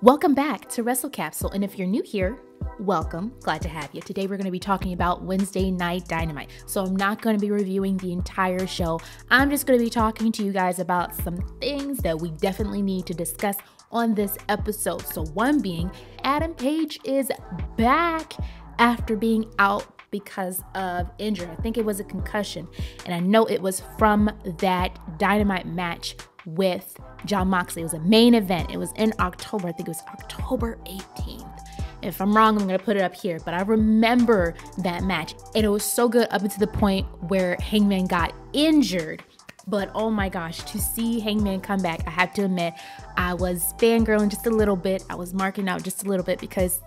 Welcome back to Wrestle Capsule, and if you're new here, welcome. Glad to have you. Today we're going to be talking about Wednesday Night Dynamite. So I'm not going to be reviewing the entire show. I'm just going to be talking to you guys about some things that we definitely need to discuss on this episode. So one being, Adam Page is back after being out because of injury. I think it was a concussion, and I know it was from that Dynamite match with Jon Moxley. It was a main event. It was in October. I think it was October 18th. If I'm wrong, I'm going to put it up here, but I remember that match, and it was so good up until the point where Hangman got injured. But oh my gosh, to see Hangman come back, I have to admit, I was fangirling just a little bit. I was marking out just a little bit because,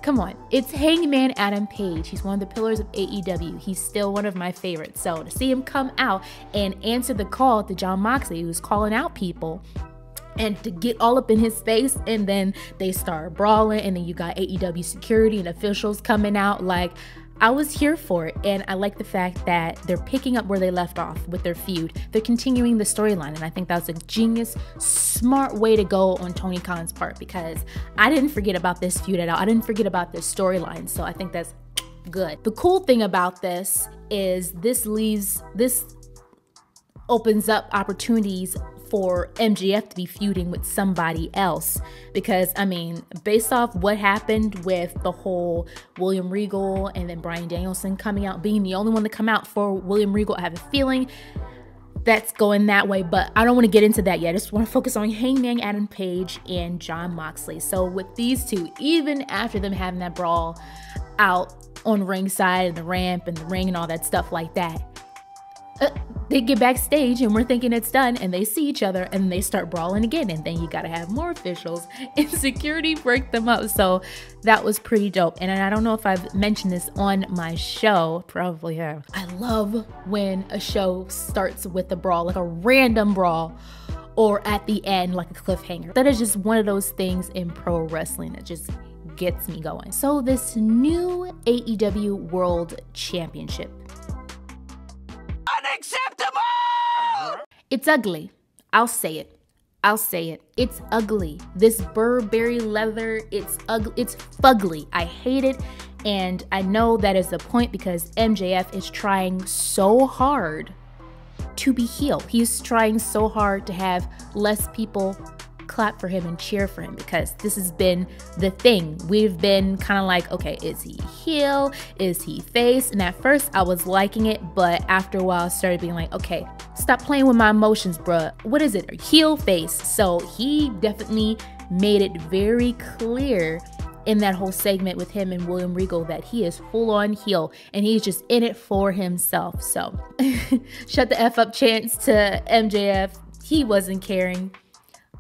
come on, it's Hangman Adam Page. He's one of the pillars of AEW. He's still one of my favorites. So to see him come out and answer the call to Jon Moxley, who's calling out people, and to get all up in his face, and then they start brawling, and then you got AEW security and officials coming out, like, I was here for it. And I like the fact that they're picking up where they left off with their feud. They're continuing the storyline, and I think that's a genius, smart way to go on Tony Khan's part, because I didn't forget about this feud at all. I didn't forget about this storyline, so I think that's good. The cool thing about this is this opens up opportunities for MJF to be feuding with somebody else, because I mean, based off what happened with the whole William Regal and then Bryan Danielson coming out, being the only one to come out for William Regal, I have a feeling that's going that way, but I don't want to get into that yet. I just want to focus on Hangman Adam Page and Jon Moxley. So with these two, even after them having that brawl out on ringside and the ramp and the ring and all that stuff like that, they get backstage and we're thinking it's done, and they see each other and they start brawling again, and then you gotta have more officials and security break them up. So that was pretty dope. And I don't know if I've mentioned this on my show, probably have. I love when a show starts with a brawl, like a random brawl, or at the end like a cliffhanger. That is just one of those things in pro wrestling that just gets me going. So this new AEW World Championship, unacceptable! it's ugly. I'll say it. I'll say it. It's ugly. This Burberry leather, it's ugly. It's fugly. I hate it. And I know that is the point, because MJF is trying so hard to be heel. He's trying so hard to have less people clap for him and cheer for him, because this has been the thing. We've been kind of like, okay, is he heel? Is he face? And at first I was liking it, but after a while I started being like, okay, stop playing with my emotions, bruh. What is it? Heel, face? So he definitely made it very clear in that whole segment with him and William Regal that he is full on heel and he's just in it for himself. So shut the F up chance to MJF. He wasn't caring.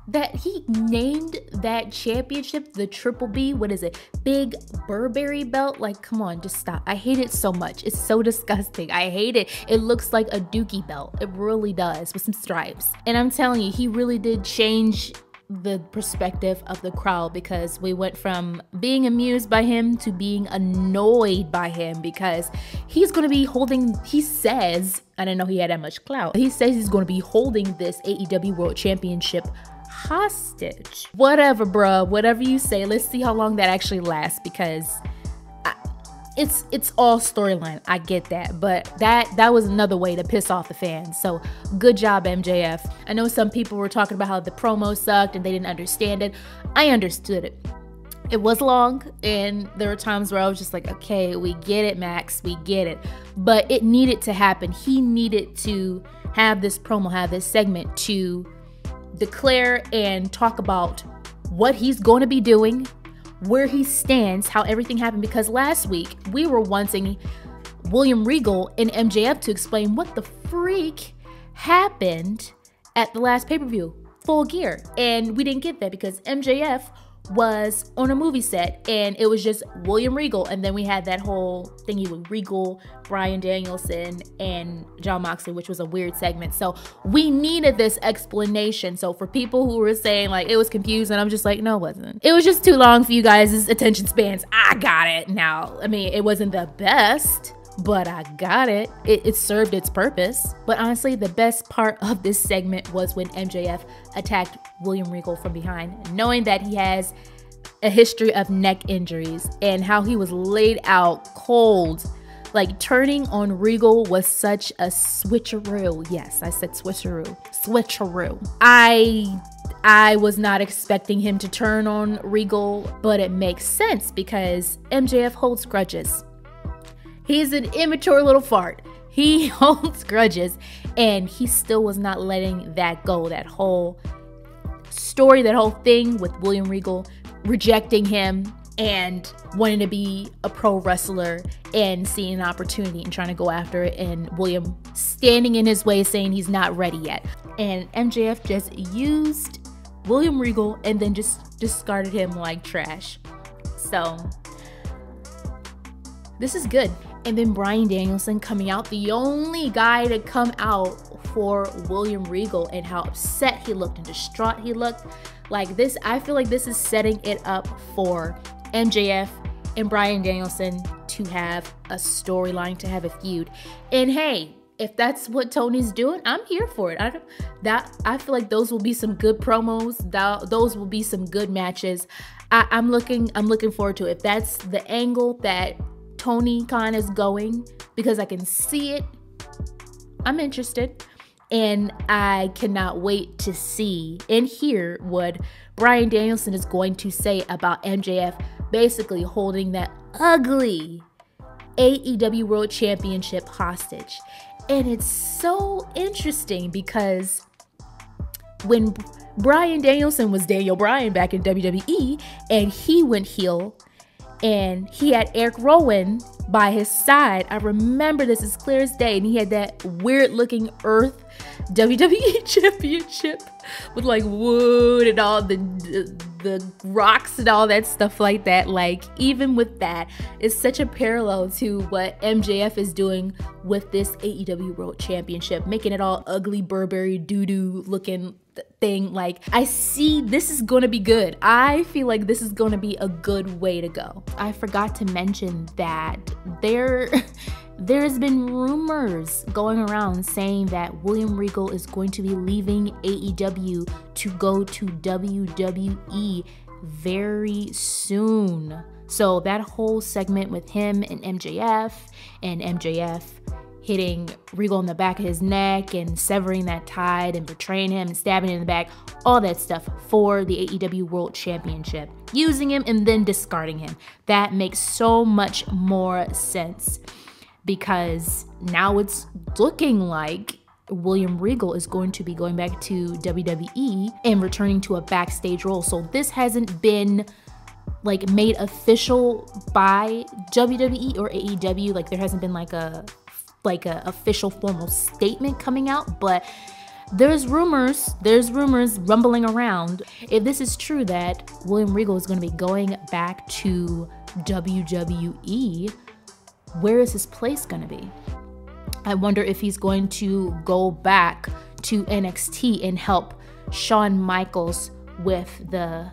That he named that championship the Triple B, what is it, Big Burberry belt? Like, come on, just stop. I hate it so much. It's so disgusting. I hate it. It looks like a Dookie belt. It really does, with some stripes. And I'm telling you, he really did change the perspective of the crowd, because we went from being amused by him to being annoyed by him, because he's going to be holding, he says, I didn't know he had that much clout. He says he's going to be holding this AEW World Championship hostage. Whatever, bruh, whatever you say. Let's see how long that actually lasts, because it's all storyline. I get that, but that was another way to piss off the fans. So good job, MJF. I know some people were talking about how the promo sucked and they didn't understand it. I understood it. It was long, and there were times where I was just like, okay, we get it, Max, we get it. But it needed to happen. He needed to have this promo, have this segment to declare and talk about what he's going to be doing, where he stands, how everything happened, because last week we were wanting William Regal and MJF to explain what the freak happened at the last pay-per-view, Full Gear, and we didn't get that because MJF was on a movie set and it was just William Regal, and then we had that whole thingy with Regal, Bryan Danielson, and Jon Moxley, which was a weird segment. So we needed this explanation. So for people who were saying like it was confusing, I'm just like, no, it wasn't. It was just too long for you guys' attention spans. I got it now. I mean, it wasn't the best, but I got it. It served its purpose. But honestly, the best part of this segment was when MJF attacked William Regal from behind, knowing that he has a history of neck injuries and how he was laid out cold. Like, turning on Regal was such a switcheroo. Yes, I said switcheroo. Switcheroo. I was not expecting him to turn on Regal, but it makes sense because MJF holds grudges. He's an immature little fart. He holds grudges, and he still was not letting that go. That whole story, that whole thing with William Regal rejecting him and wanting to be a pro wrestler and seeing an opportunity and trying to go after it, and William standing in his way saying he's not ready yet. And MJF just used William Regal and then just discarded him like trash. So this is good. And then Bryan Danielson coming out, the only guy to come out for William Regal, and how upset he looked and distraught he looked. Like this, I feel like this is setting it up for MJF and Bryan Danielson to have a storyline, to have a feud. And hey, if that's what Tony's doing, I'm here for it. I feel like those will be some good promos. Those will be some good matches. I'm looking forward to it. If that's the angle that Tony Khan is going, because I can see it, I'm interested. And I cannot wait to see and hear what Bryan Danielson is going to say about MJF basically holding that ugly AEW World Championship hostage. And it's so interesting because when Bryan Danielson was Daniel Bryan back in WWE and he went heel and he had Eric Rowan by his side, I remember this as clear as day, and he had that weird looking Earth WWE Championship with like wood and all the rocks and all that stuff like that. Like, even with that, it's such a parallel to what MJF is doing with this AEW World Championship, making it all ugly Burberry doo-doo looking thing. Like, I see this is gonna be good. I feel like this is gonna be a good way to go. I forgot to mention that there's been rumors going around saying that William Regal is going to be leaving AEW to go to WWE very soon. So that whole segment with him and MJF hitting Regal in the back of his neck and severing that tide and betraying him and stabbing him in the back, all that stuff for the AEW World Championship, using him and then discarding him. That makes so much more sense, because now it's looking like William Regal is going to be going back to WWE and returning to a backstage role. So this hasn't been like made official by WWE or AEW. Like, there hasn't been like a official formal statement coming out, but there's rumors rumbling around. If this is true that William Regal is going to be going back to WWE, where is his place going to be? I wonder if he's going to go back to NXT and help Shawn Michaels with the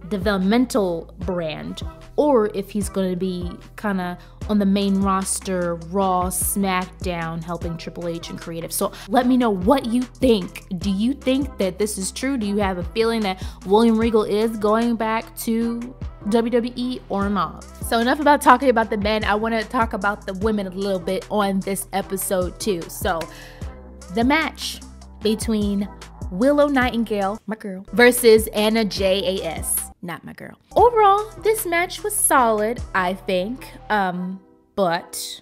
developmental brand, or if he's going to be kind of on the main roster, Raw, SmackDown, helping Triple H and creative. So let me know what you think. Do you think that this is true? Do you have a feeling that William Regal is going back to WWE or not? So enough about talking about the men. I want to talk about the women a little bit on this episode too. So the match between Willow Nightingale, my girl, versus Anna JAS, not my girl. Overall, this match was solid, I think, but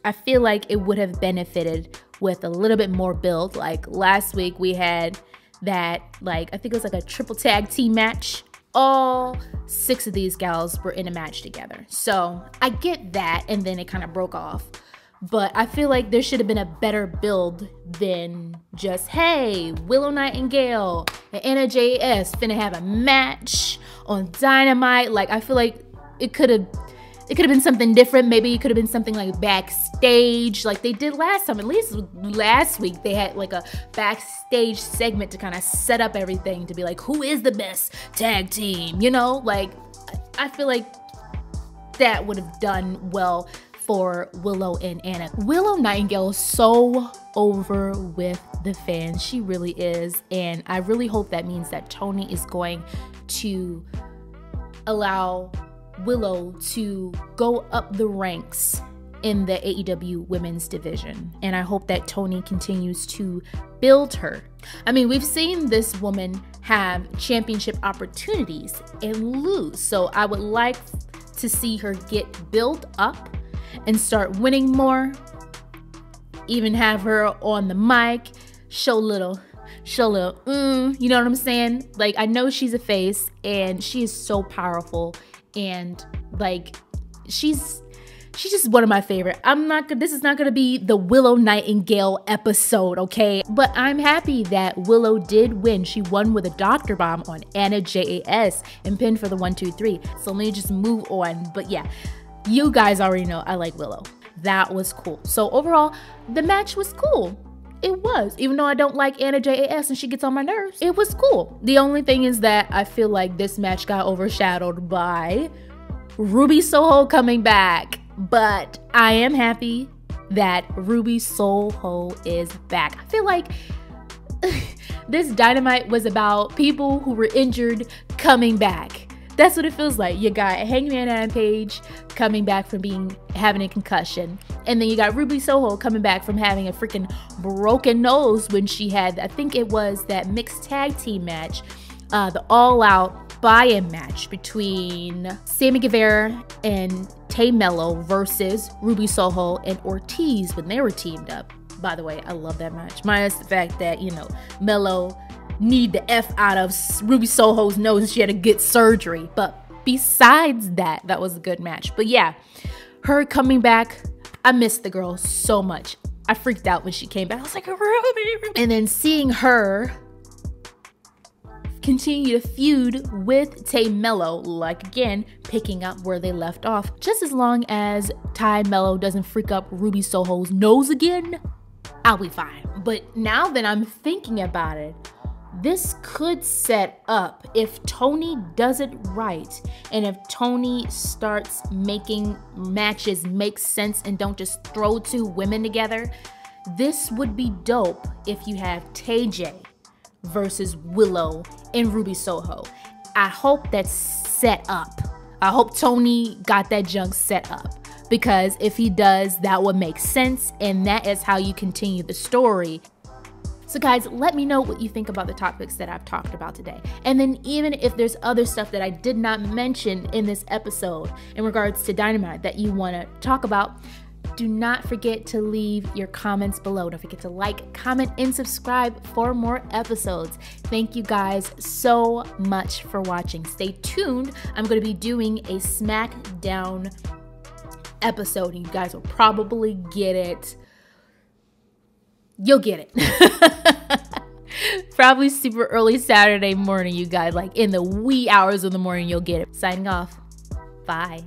I feel like it would have benefited with a little bit more build. Like last week we had that, like, I think it was like a triple tag team match. All 6 of these gals were in a match together. So I get that, and then it kind of broke off. But I feel like there should have been a better build than just, hey, Willow Nightingale and Anna JAS finna have a match on Dynamite. Like, I feel like it could have been something different. Maybe it could have been something like backstage, like they did last time. At least last week they had like a backstage segment to kind of set up everything, to be like, who is the best tag team? You know, like, I feel like that would have done well for Willow and Anna. Willow Nightingale is so over with the fans. She really is. And I really hope that means that Tony is going to allow Willow to go up the ranks in the AEW women's division. And I hope that Tony continues to build her. I mean, we've seen this woman have championship opportunities and lose. So I would like to see her get built up and start winning more. Even have her on the mic, show a little, you know what I'm saying? Like, I know she's a face and she is so powerful, and like, she's just one of my favorite. This is not gonna be the Willow Nightingale episode, okay? But I'm happy that Willow did win. She won with a Dr. Bomb on Anna JAS and pinned for the 1, 2, 3. So let me just move on. But yeah, you guys already know I like Willow. That was cool. So overall, the match was cool. It was. Even though I don't like Anna JAS and she gets on my nerves, it was cool. The only thing is that I feel like this match got overshadowed by Ruby Soho coming back. But I am happy that Ruby Soho is back. I feel like this Dynamite was about people who were injured coming back. That's what it feels like. You got Hangman and Page coming back from having a concussion. And then you got Ruby Soho coming back from having a freaking broken nose when she had, I think it was that mixed tag team match, the all-out buy-in match between Sammy Guevara and Tay Mello versus Ruby Soho and Ortiz when they were teamed up. By the way, I love that match. Minus the fact that, you know, Mello need the F out of Ruby Soho's nose and she had to get surgery. But besides that, that was a good match. But yeah, her coming back, I missed the girl so much. I freaked out when she came back. I was like, Ruby. And then seeing her continue to feud with Tay Mello, like again, picking up where they left off. Just as long as Tay Mello doesn't freak up Ruby Soho's nose again, I'll be fine. But now that I'm thinking about it, this could set up, if Tony does it right, and if Tony starts making matches make sense and don't just throw two women together, this would be dope if you have TJ versus Willow and Ruby Soho. I hope that's set up. I hope Tony got that junk set up, because if he does, that would make sense, and that is how you continue the story. So guys, let me know what you think about the topics that I've talked about today. And then even if there's other stuff that I did not mention in this episode in regards to Dynamite that you want to talk about, do not forget to leave your comments below. Don't forget to like, comment, and subscribe for more episodes. Thank you guys so much for watching. Stay tuned. I'm going to be doing a SmackDown episode. You guys will probably get it. You'll get it. Probably super early Saturday morning, you guys. Like in the wee hours of the morning, you'll get it. Signing off. Bye.